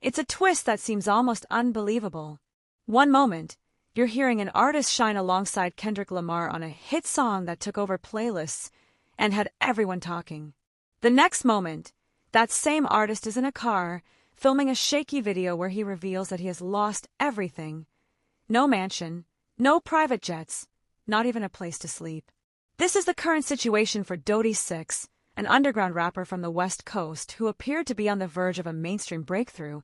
It's a twist that seems almost unbelievable. One moment, you're hearing an artist shine alongside Kendrick Lamar on a hit song that took over playlists and had everyone talking. The next moment, that same artist is in a car, filming a shaky video where he reveals that he has lost everything. No mansion, no private jets, not even a place to sleep. This is the current situation for Dody6, an underground rapper from the West Coast who appeared to be on the verge of a mainstream breakthrough,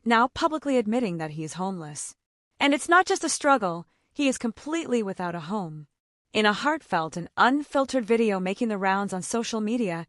now publicly admitting that he is homeless. And it's not just a struggle, he is completely without a home. In a heartfelt and unfiltered video making the rounds on social media,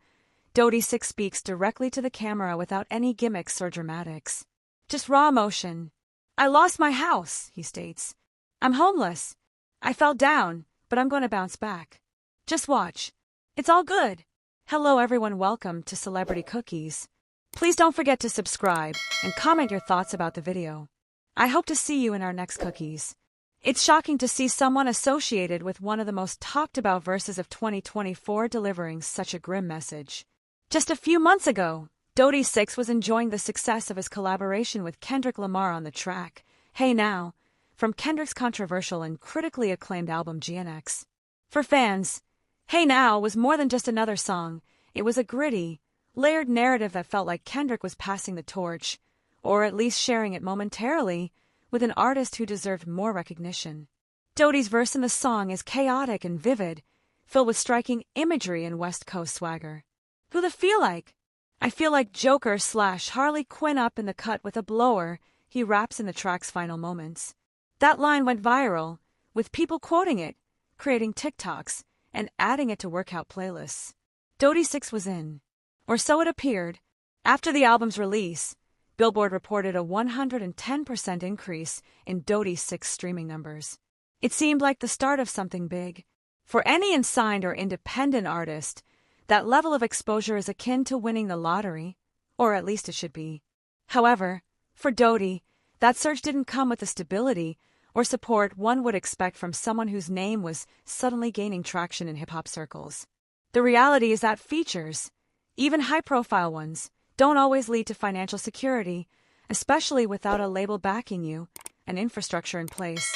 Dody6 speaks directly to the camera without any gimmicks or dramatics. Just raw emotion. "I lost my house," he states. "I'm homeless. I fell down, but I'm going to bounce back. Just watch. It's all good." Hello everyone, welcome to Celebrity Cookies. Please don't forget to subscribe and comment your thoughts about the video. I hope to see you in our next cookies. It's shocking to see someone associated with one of the most talked about verses of 2024 delivering such a grim message. Just a few months ago, Dody6 was enjoying the success of his collaboration with Kendrick Lamar on the track Hey Now, from Kendrick's controversial and critically acclaimed album GNX. For fans, Hey Now was more than just another song. It was a gritty, layered narrative that felt like Kendrick was passing the torch, or at least sharing it momentarily, with an artist who deserved more recognition. Dody's verse in the song is chaotic and vivid, filled with striking imagery and West Coast swagger. "Who the feel like? I feel like Joker/Harley Quinn up in the cut with a blower," he raps in the track's final moments. That line went viral, with people quoting it, creating TikToks, and adding it to workout playlists. Dody6 was in, or so it appeared. After the album's release, Billboard reported a 110% increase in Dody6 streaming numbers. It seemed like the start of something big. For any unsigned or independent artist, that level of exposure is akin to winning the lottery, or at least it should be. However, for Dody, that surge didn't come with the stability or support one would expect from someone whose name was suddenly gaining traction in hip-hop circles. The reality is that features, even high-profile ones, don't always lead to financial security, especially without a label backing you, an infrastructure in place,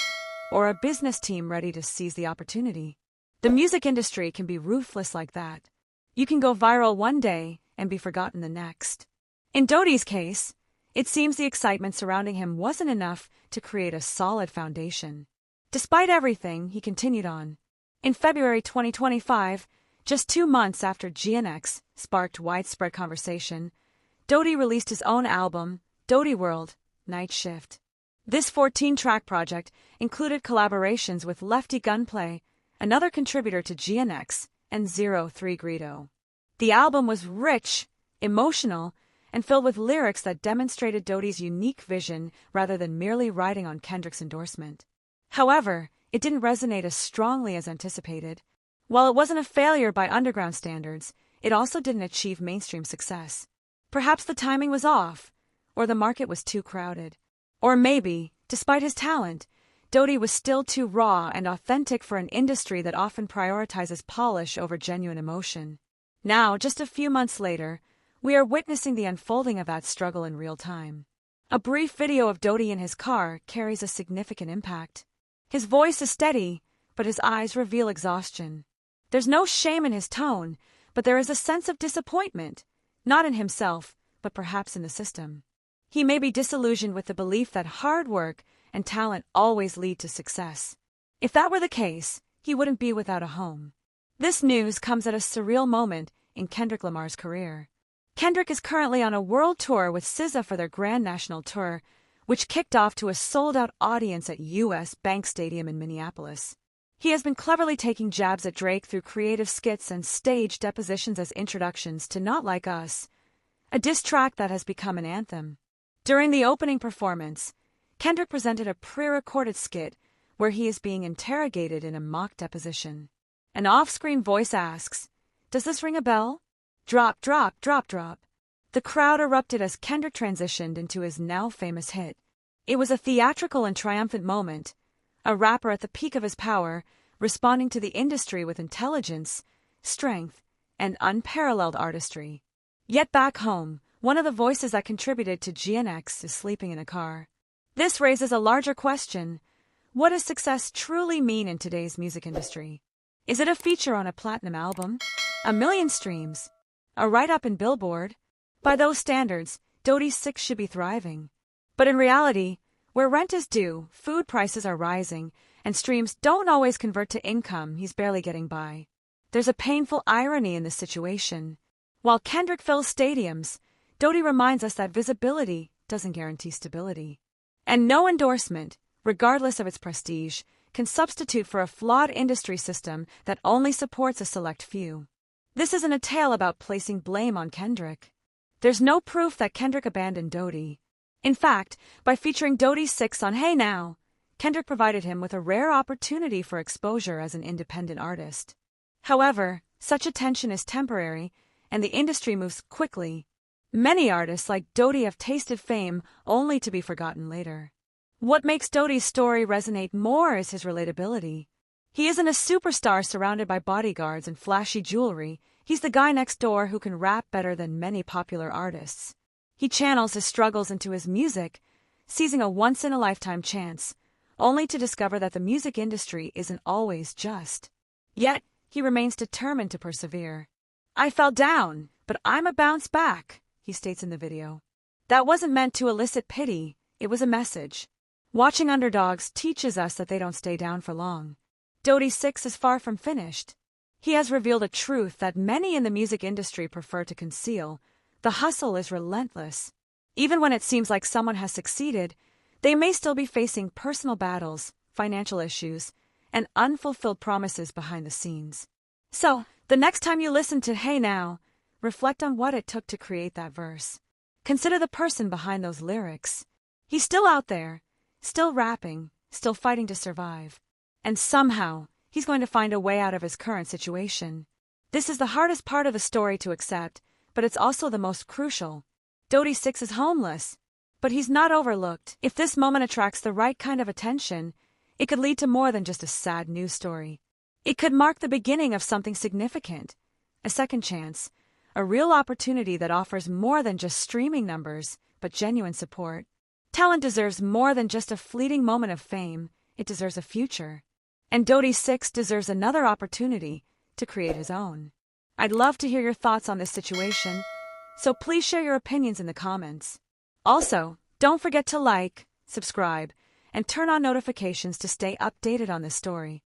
or a business team ready to seize the opportunity. The music industry can be ruthless like that. You can go viral one day and be forgotten the next. In Dody's case, it seems the excitement surrounding him wasn't enough to create a solid foundation. Despite everything, he continued on. In February 2025, just 2 months after GNX sparked widespread conversation, Dody released his own album, Dody World, Night Shift. This 14-track project included collaborations with Lefty Gunplay, another contributor to GNX, and 03 Greedo. The album was rich, emotional, and filled with lyrics that demonstrated Dody's unique vision rather than merely riding on Kendrick's endorsement. However, it didn't resonate as strongly as anticipated. While it wasn't a failure by underground standards, it also didn't achieve mainstream success. Perhaps the timing was off, or the market was too crowded. Or maybe, despite his talent, Dody was still too raw and authentic for an industry that often prioritizes polish over genuine emotion. Now, just a few months later, we are witnessing the unfolding of that struggle in real time. A brief video of Dody in his car carries a significant impact. His voice is steady, but his eyes reveal exhaustion. There's no shame in his tone, but there is a sense of disappointment, not in himself, but perhaps in the system. He may be disillusioned with the belief that hard work and talent always lead to success. If that were the case, he wouldn't be without a home. This news comes at a surreal moment in Kendrick Lamar's career. Kendrick is currently on a world tour with SZA for their Grand National Tour, which kicked off to a sold-out audience at US Bank Stadium in Minneapolis. He has been cleverly taking jabs at Drake through creative skits and stage depositions as introductions to Not Like Us, a diss track that has become an anthem. During the opening performance, Kendrick presented a pre-recorded skit where he is being interrogated in a mock deposition. An off-screen voice asks, "Does this ring a bell?" Drop, drop, drop, drop. The crowd erupted as Kendrick transitioned into his now famous hit. It was a theatrical and triumphant moment, a rapper at the peak of his power, responding to the industry with intelligence, strength, and unparalleled artistry. Yet back home, one of the voices that contributed to GNX is sleeping in a car. This raises a larger question. What does success truly mean in today's music industry? Is it a feature on a platinum album? A million streams? A write-up in Billboard? By those standards, Dody6 should be thriving. But in reality, where rent is due, food prices are rising, and streams don't always convert to income, he's barely getting by. There's a painful irony in this situation. While Kendrick fills stadiums, Dody reminds us that visibility doesn't guarantee stability. And no endorsement, regardless of its prestige, can substitute for a flawed industry system that only supports a select few. This isn't a tale about placing blame on Kendrick. There's no proof that Kendrick abandoned Dody. In fact, by featuring Dody6 on Hey Now, Kendrick provided him with a rare opportunity for exposure as an independent artist. However, such attention is temporary, and the industry moves quickly. Many artists like Dody have tasted fame only to be forgotten later. What makes Dody's story resonate more is his relatability. He isn't a superstar surrounded by bodyguards and flashy jewelry. He's the guy next door who can rap better than many popular artists. He channels his struggles into his music, seizing a once-in-a-lifetime chance, only to discover that the music industry isn't always just. Yet, he remains determined to persevere. "I fell down, but I'm a bounce back," he states in the video. That wasn't meant to elicit pity, it was a message. Watching underdogs teaches us that they don't stay down for long. Dody6 is far from finished. He has revealed a truth that many in the music industry prefer to conceal. The hustle is relentless. Even when it seems like someone has succeeded, they may still be facing personal battles, financial issues, and unfulfilled promises behind the scenes. So, the next time you listen to Hey Now, reflect on what it took to create that verse. Consider the person behind those lyrics. He's still out there, still rapping, still fighting to survive. And somehow, he's going to find a way out of his current situation. This is the hardest part of the story to accept, but it's also the most crucial. Dody6 is homeless, but he's not overlooked. If this moment attracts the right kind of attention, it could lead to more than just a sad news story. It could mark the beginning of something significant, a second chance, a real opportunity that offers more than just streaming numbers, but genuine support. Talent deserves more than just a fleeting moment of fame, it deserves a future. And Dody6 deserves another opportunity to create his own. I'd love to hear your thoughts on this situation, so please share your opinions in the comments. Also, don't forget to like, subscribe, and turn on notifications to stay updated on this story.